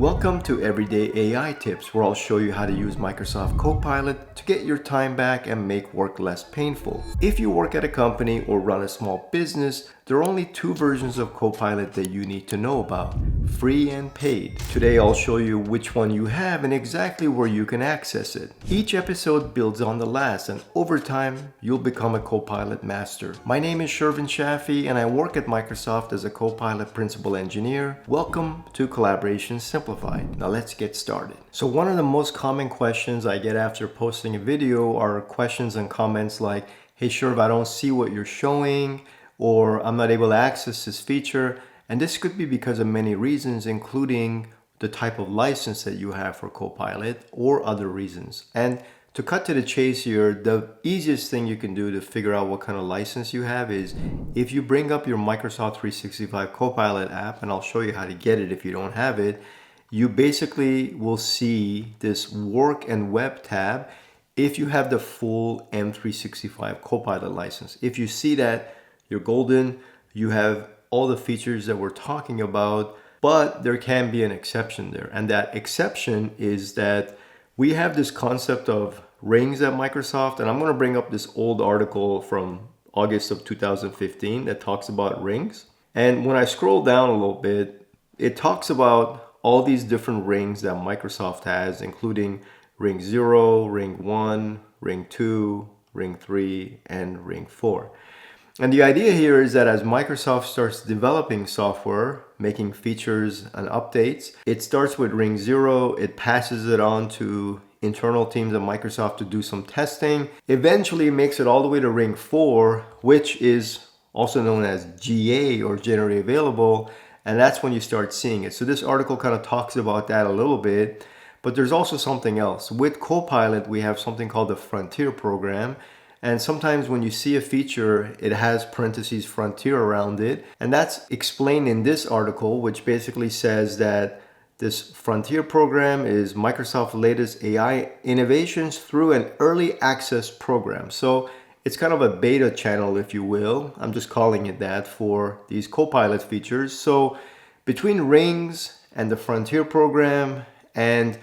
Welcome to Everyday AI Tips, where I'll show you how to use Microsoft Copilot to get your time back and make work less painful. If you work at a company or run a small business, there are only two versions of Copilot that you need to know about, free and paid. Today I'll show you which one you have and exactly where you can access it. Each episode builds on the last, and over time, you'll become a Copilot master. My name is Shervin Shaffie and I work at Microsoft as a Copilot Principal Engineer. Welcome to Collaboration Simplified. Now let's get started. So one of the most common questions I get after posting a video are questions and comments like, hey Sherv, I don't see what you're showing, or I'm not able to access this feature. And this could be because of many reasons, including the type of license that you have for Copilot or other reasons. And to cut to the chase here, the easiest thing you can do to figure out what kind of license you have is if you bring up your Microsoft 365 Copilot app, and I'll show you how to get it if you don't have it, you basically will see this Work and Web tab if you have the full M365 Copilot license. If you see that, you're golden. You have all the features that we're talking about, but there can be an exception there. And that exception is that we have this concept of rings at Microsoft, and I'm going to bring up this old article from August of 2015 that talks about rings. And when I scroll down a little bit, it talks about all these different rings that Microsoft has, including ring 0, ring 1, ring 2, ring 3, and ring 4. And the idea here is that as Microsoft starts developing software, making features and updates, it starts with ring 0, it passes it on to internal teams at Microsoft to do some testing, eventually makes it all the way to ring 4, which is also known as GA or generally available, and that's when you start seeing it. So this article kind of talks about that a little bit, but there's also something else. With Copilot, we have something called the Frontier program. And sometimes when you see a feature, it has parentheses frontier around it. And that's explained in this article, which basically says that this Frontier program is Microsoft's latest AI innovations through an early access program. So it's kind of a beta channel, if you will. I'm just calling it that for these Copilot features. So between rings and the Frontier program and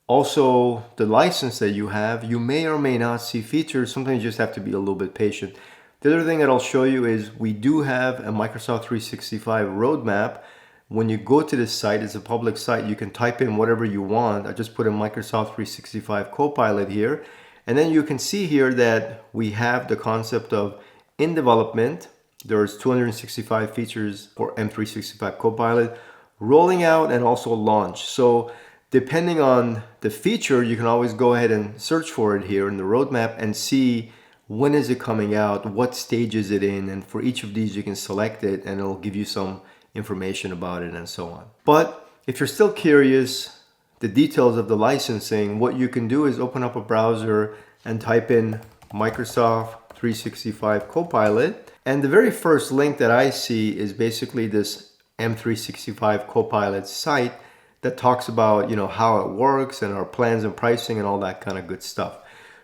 also the license that you have, you may or may not see features. Sometimes you just have to be a little bit patient. The other thing that I'll show you is we do have a Microsoft 365 roadmap. When you go to this site, it's a public site, you can type in whatever you want. I just put in Microsoft 365 Copilot here. And then you can see here that we have the concept of in development, there's 265 features for M365 Copilot, rolling out and also launch. So depending on the feature, you can always go ahead and search for it here in the roadmap and see when is it coming out, what stage is it in, and for each of these you can select it and it'll give you some information about it and so on. But if you're still curious, the details of the licensing, what you can do is open up a browser and type in Microsoft 365 Copilot. And the very first link that I see is basically this M365 Copilot site that talks about, how it works and our plans and pricing and all that kind of good stuff.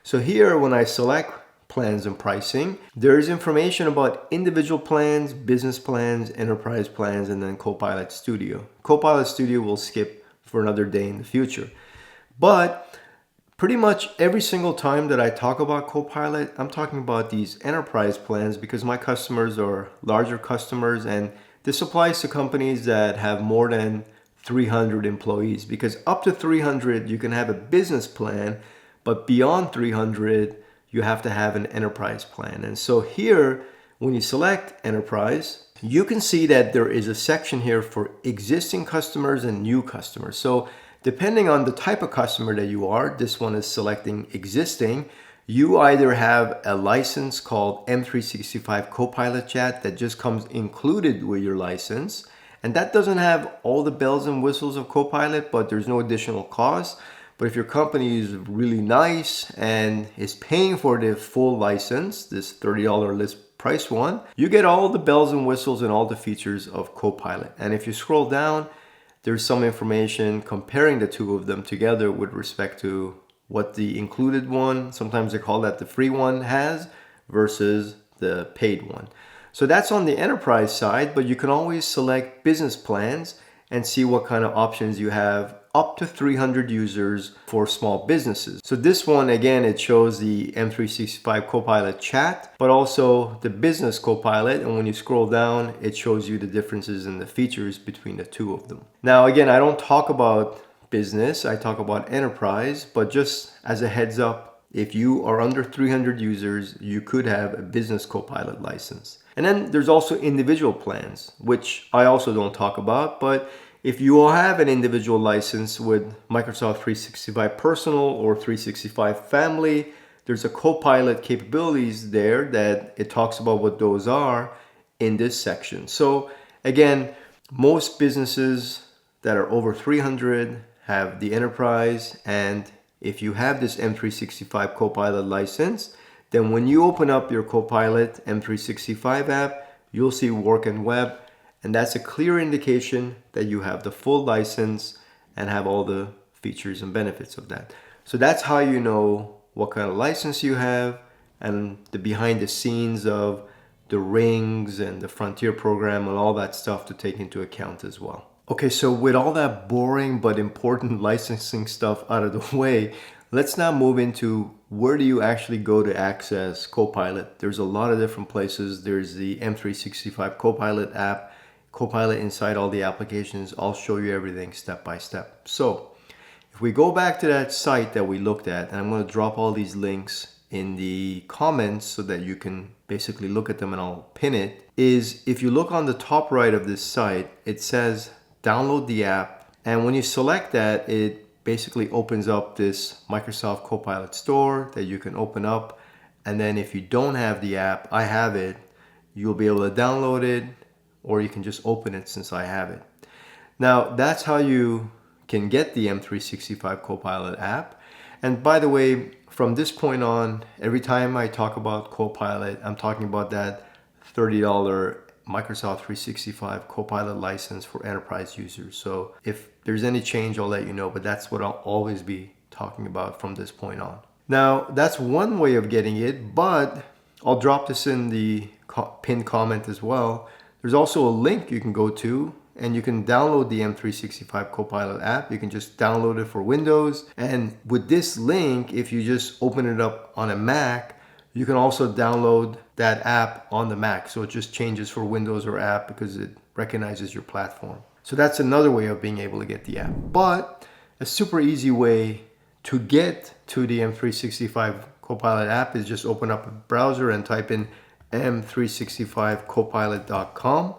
So here, when I select plans and pricing, there's information about individual plans, business plans, enterprise plans, and then Copilot Studio. Copilot Studio will skip for another day in the future. But pretty much every single time that I talk about Copilot, I'm talking about these enterprise plans because my customers are larger customers, and this applies to companies that have more than 300 employees, because up to 300 you can have a business plan, but beyond 300 you have to have an enterprise plan. And so here, when you select enterprise, you can see that there is a section here for existing customers and new customers. So depending on the type of customer that you are, this one is selecting existing. You either have a license called M365 Copilot Chat that just comes included with your license. And that doesn't have all the bells and whistles of Copilot, but there's no additional cost. But if your company is really nice and is paying for the full license, this $30 list price one, you get all the bells and whistles and all the features of Copilot. And if you scroll down, there's some information comparing the two of them together with respect to what the included one, sometimes they call that the free one, has versus the paid one. So that's on the enterprise side, but you can always select business plans and see what kind of options you have. Up to 300 users for small businesses. So this one, again, it shows the M365 Copilot chat, but also the business Copilot. And when you scroll down, it shows you the differences in the features between the two of them. Now, again, I don't talk about business, I talk about enterprise, but just as a heads up, if you are under 300 users, you could have a business Copilot license. And then there's also individual plans, which I also don't talk about, but if you have an individual license with Microsoft 365 Personal or 365 Family, there's a Copilot capabilities there that it talks about what those are in this section. So again, most businesses that are over 300 have the enterprise, and if you have this M365 Copilot license, then when you open up your Copilot M365 app, you'll see work and web. And that's a clear indication that you have the full license and have all the features and benefits of that. So that's how you know what kind of license you have and the behind the scenes of the rings and the Frontier program and all that stuff to take into account as well. Okay, so with all that boring but important licensing stuff out of the way, let's now move into where do you actually go to access Copilot. There's a lot of different places. There's the M365 Copilot app, Copilot inside all the applications. I'll show you everything step by step. So if we go back to that site that we looked at, and I'm going to drop all these links in the comments so that you can basically look at them, and I'll pin it, is if you look on the top right of this site, it says download the app. And when you select that, it basically opens up this Microsoft Copilot store that you can open up. And then if you don't have the app, I have it, you'll be able to download it, or you can just open it since I have it. Now, that's how you can get the M365 Copilot app. And by the way, from this point on, every time I talk about Copilot, I'm talking about that $30 Microsoft 365 Copilot license for enterprise users. So if there's any change, I'll let you know, but that's what I'll always be talking about from this point on. Now, that's one way of getting it, but I'll drop this in the pinned comment as well. There's also a link you can go to, and you can download the M365 Copilot app. You can just download it for Windows. And with this link, if you just open it up on a Mac, you can also download that app on the Mac. So it just changes for Windows or app because it recognizes your platform. So that's another way of being able to get the app. But a super easy way to get to the M365 Copilot app is just open up a browser and type in m365copilot.com.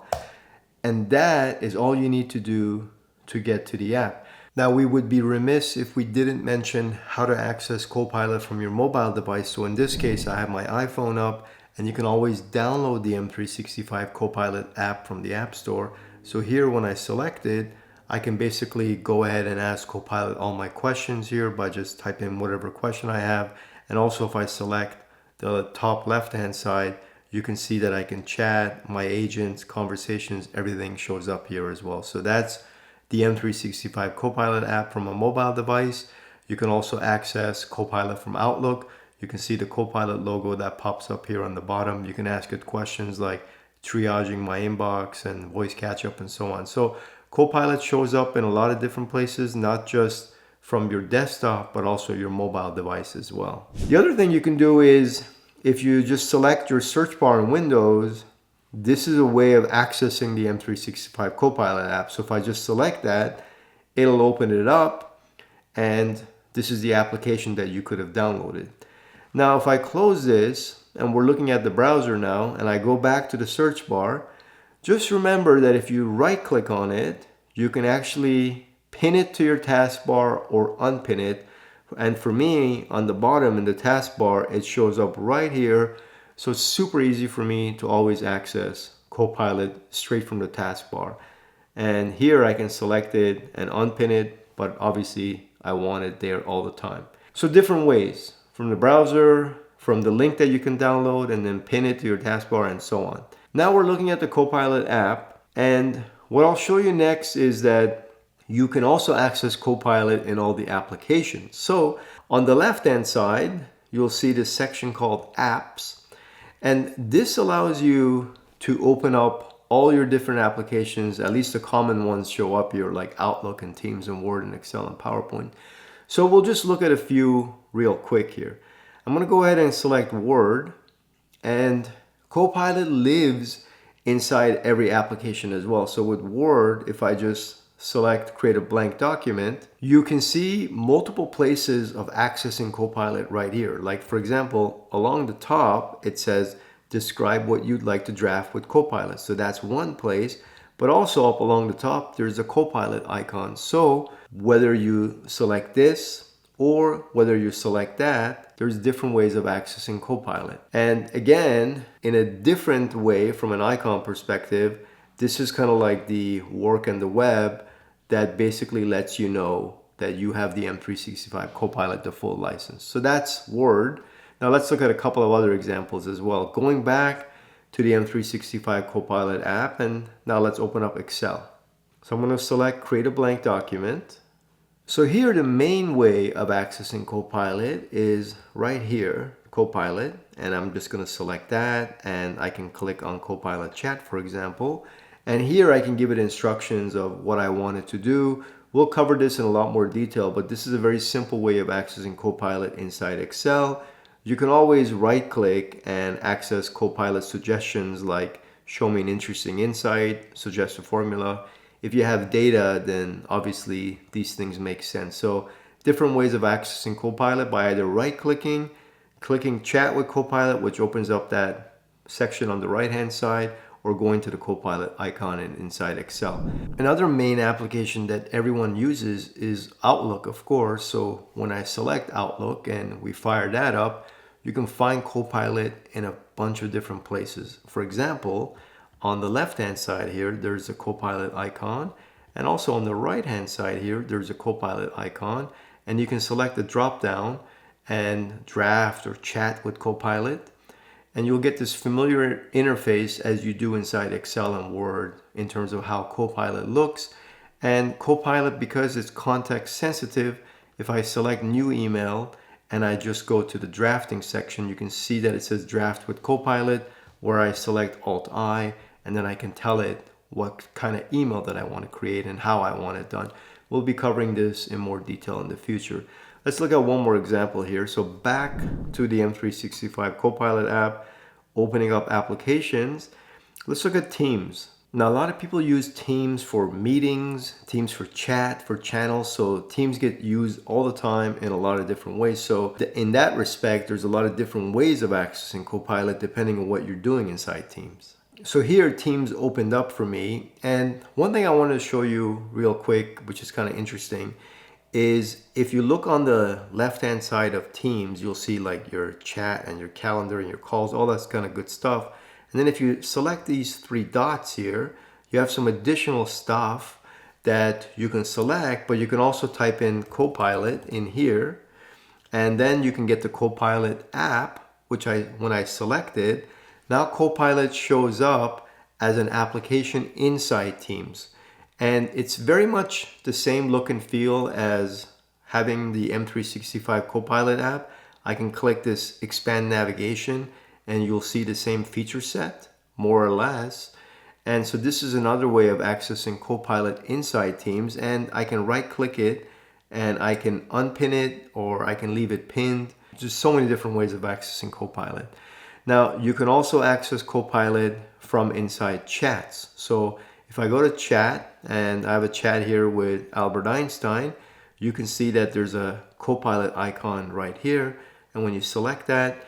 And that is all you need to do to get to the app. Now, we would be remiss if we didn't mention how to access Copilot from your mobile device. So in this case, I have my iPhone up, and you can always download the M365 Copilot app from the App Store. So here, when I select it, I can basically go ahead and ask Copilot all my questions here by just typing in whatever question I have. And also, if I select the top left-hand side, you can see that I can chat, my agents, conversations, everything shows up here as well. So that's the M365 Copilot app from a mobile device. You can also access Copilot from Outlook. You can see the Copilot logo that pops up here on the bottom. You can ask it questions like triaging my inbox and voice catch-up and so on. So Copilot shows up in a lot of different places, not just from your desktop, but also your mobile device as well. The other thing you can do is, if you just select your search bar in Windows, this is a way of accessing the M365 Copilot app. So if I just select that, it'll open it up, and this is the application that you could have downloaded. Now, if I close this, and we're looking at the browser now, and I go back to the search bar, just remember that if you right-click on it, you can actually pin it to your taskbar or unpin it. And for me, on the bottom in the taskbar, it shows up right here. So it's super easy for me to always access Copilot straight from the taskbar. And here I can select it and unpin it, but obviously I want it there all the time. So different ways, from the browser, from the link that you can download and then pin it to your taskbar and so on. Now we're looking at the Copilot app, and what I'll show you next is that you can also access Copilot in all the applications. So on the left-hand side, you'll see this section called Apps. And this allows you to open up all your different applications, at least the common ones, show up here, like Outlook and Teams and Word and Excel and PowerPoint. So we'll just look at a few real quick here. I'm going to go ahead and select Word, and Copilot lives inside every application as well. So with Word, if I just select create a blank document, you can see multiple places of accessing Copilot right here. Like for example, along the top, it says describe what you'd like to draft with Copilot. So that's one place, but also up along the top, there's a Copilot icon. So whether you select this or whether you select that, there's different ways of accessing Copilot. And again, in a different way from an icon perspective, this is kind of like the work and the web that basically lets you know that you have the M365 Copilot default license. So that's Word. Now let's look at a couple of other examples as well. Going back to the M365 Copilot app, and now let's open up Excel. So I'm going to select create a blank document. So here the main way of accessing Copilot is right here, Copilot, and I'm just going to select that, and I can click on Copilot Chat, for example. And here I can give it instructions of what I want it to do. We'll cover this in a lot more detail, but this is a very simple way of accessing Copilot inside Excel. You can always right click and access Copilot suggestions like show me an interesting insight, suggest a formula. If you have data, then obviously these things make sense. So different ways of accessing Copilot by either right clicking, clicking chat with Copilot, which opens up that section on the right hand side, or going to the Copilot icon inside Excel. Another main application that everyone uses is Outlook, of course. So when I select Outlook and we fire that up, you can find Copilot in a bunch of different places. For example, on the left-hand side here, there's a Copilot icon. And also on the right-hand side here, there's a Copilot icon. And you can select the drop-down and draft or chat with Copilot. And you'll get this familiar interface as you do inside Excel and Word in terms of how Copilot looks. And Copilot, because it's context sensitive, if I select new email and I just go to the drafting section, you can see that it says draft with Copilot, where I select Alt-I, and then I can tell it what kind of email that I want to create and how I want it done. We'll be covering this in more detail in the future. Let's look at one more example here. So back to the M365 Copilot app, opening up applications. Let's look at Teams. Now, a lot of people use Teams for meetings, Teams for chat, for channels. So Teams get used all the time in a lot of different ways. So in that respect, there's a lot of different ways of accessing Copilot depending on what you're doing inside Teams. So here Teams opened up for me. And one thing I want to show you real quick, which is kind of interesting, is if you look on the left-hand side of Teams, you'll see like your chat and your calendar and your calls, all that's kind of good stuff. And then if you select these three dots here, you have some additional stuff that you can select, but you can also type in Copilot in here. And then you can get the Copilot app, which when I select it, now Copilot shows up as an application inside Teams. And it's very much the same look and feel as having the M365 Copilot app. I can click this expand navigation and you'll see the same feature set, more or less. And so this is another way of accessing Copilot inside Teams, and I can right click it and I can unpin it or I can leave it pinned. Just so many different ways of accessing Copilot. Now, you can also access Copilot from inside chats. So if I go to chat and I have a chat here with Albert Einstein, you can see that there's a Copilot icon right here. And when you select that,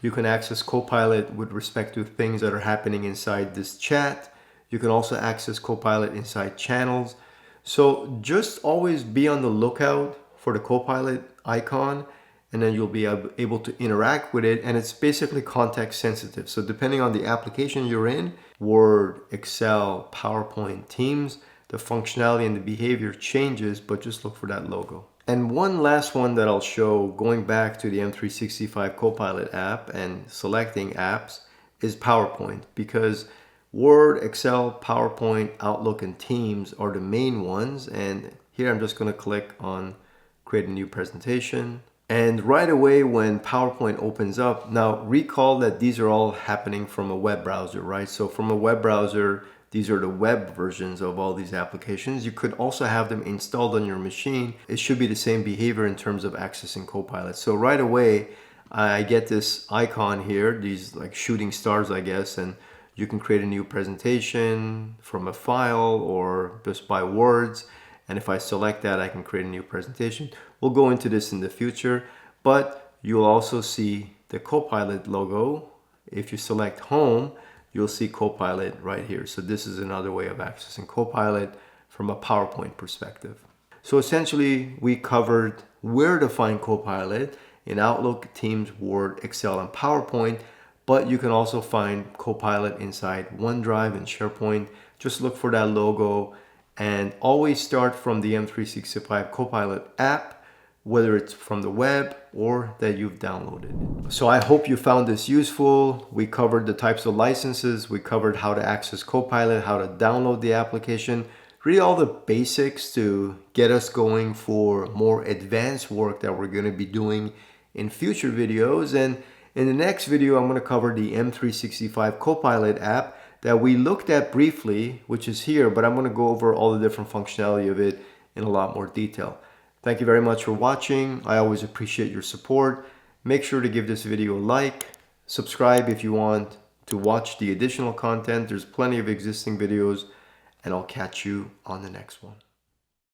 you can access Copilot with respect to things that are happening inside this chat. You can also access Copilot inside channels. So just always be on the lookout for the Copilot icon, and then you'll be able to interact with it. And it's basically context sensitive. So depending on the application you're in, Word, Excel, PowerPoint, Teams, the functionality and the behavior changes, but just look for that logo. And one last one that I'll show, going back to the M365 Copilot app and selecting apps, is PowerPoint, because Word, Excel, PowerPoint, Outlook, and Teams are the main ones. And here I'm just going to click on create a new presentation. And right away when PowerPoint opens up, now recall that these are all happening from a web browser, right? So from a web browser, These are the web versions of all these applications. You could also have them installed on your machine. It should be the same behavior in terms of accessing Copilot. So right away, I get this icon here, these like shooting stars, I guess, and you can create a new presentation from a file or just by words. And if I select that, I can create a new presentation. We'll go into this in the future, but you'll also see the Copilot logo. If you select home, you'll see Copilot right here. So this is another way of accessing Copilot from a PowerPoint perspective. So essentially, we covered where to find Copilot in Outlook, Teams, Word, Excel, and PowerPoint, but you can also find Copilot inside OneDrive and SharePoint. Just look for that logo and always start from the M365 Copilot app, whether it's from the web or that you've downloaded. So I hope you found this useful. We covered the types of licenses. We covered how to access Copilot, how to download the application, really all the basics to get us going for more advanced work that we're gonna be doing in future videos. And in the next video, I'm going to cover the M365 Copilot app that we looked at briefly, which is here, but I'm going to go over all the different functionality of it in a lot more detail. Thank you very much for watching. I always appreciate your support. Make sure to give this video a like, subscribe if you want to watch the additional content. There's plenty of existing videos, and I'll catch you on the next one.